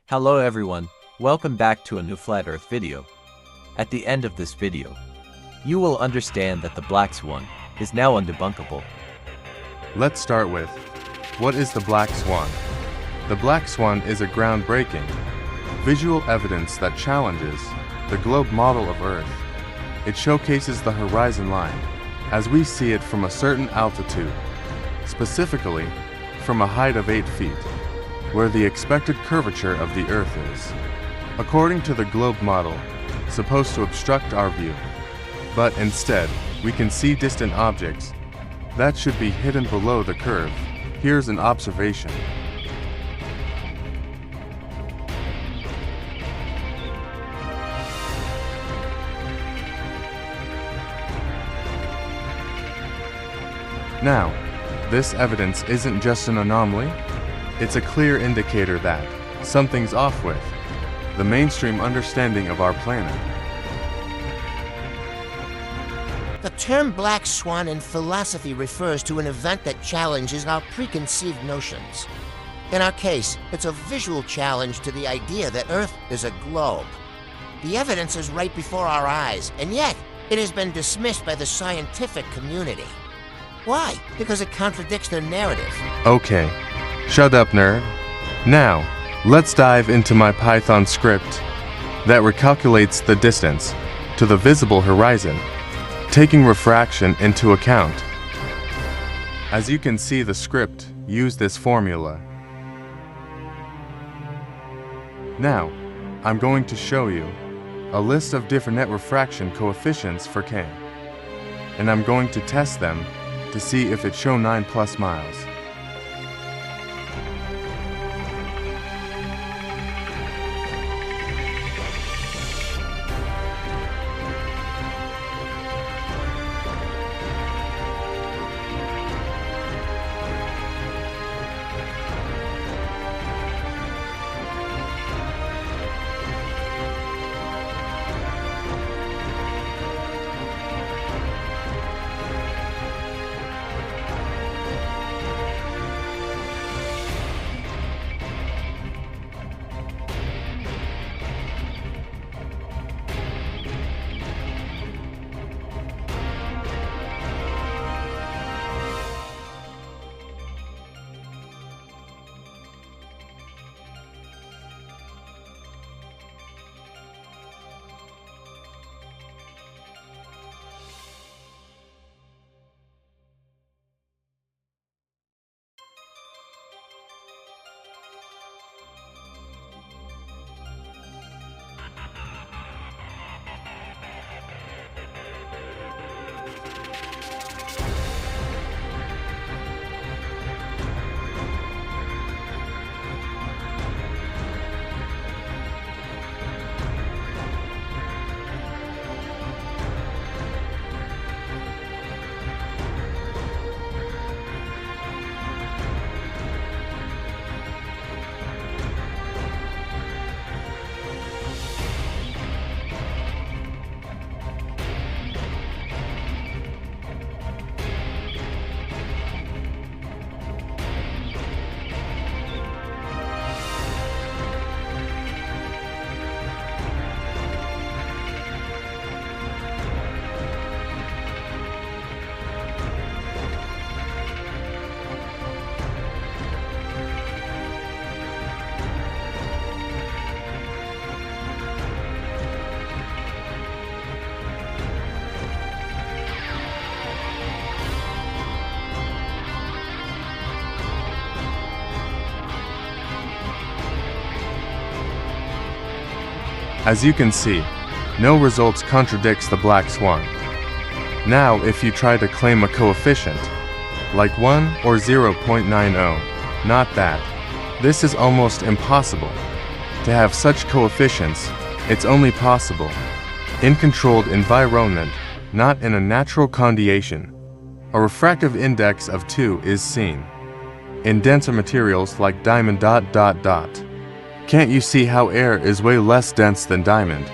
Hello everyone, welcome back to a new Flat Earth video. At the end of this video, you will understand that the Black Swan is now undebunkable. Let's start with, what is the Black Swan? The Black Swan is a groundbreaking, visual evidence that challenges the globe model of Earth. It showcases the horizon line as we see it from a certain altitude, specifically from a height of 8 feet, where the expected curvature of the Earth is, according to the globe model, supposed to obstruct our view. But instead, we can see distant objects that should be hidden below the curve. Here's an observation. Now, this evidence isn't just an anomaly, it's a clear indicator that something's off with the mainstream understanding of our planet. The term Black Swan in philosophy refers to an event that challenges our preconceived notions. In our case, it's a visual challenge to the idea that Earth is a globe. The evidence is right before our eyes, and yet it has been dismissed by the scientific community. Why? Because it contradicts their narrative. Okay, shut up, nerd. Now, let's dive into my Python script that recalculates the distance to the visible horizon, taking refraction into account. As you can see, the script used this formula. Now, I'm going to show you a list of different net refraction coefficients for K, and I'm going to test them to see if it shows 9+ miles. As you can see, no results contradicts the Black Swan. Now, if you try to claim a coefficient, like 1 or 0.90, not that. This is almost impossible. To have such coefficients, it's only possible in controlled environment, not in a natural condition. A refractive index of 2 is seen in denser materials like diamond. Can't you see how air is way less dense than diamond?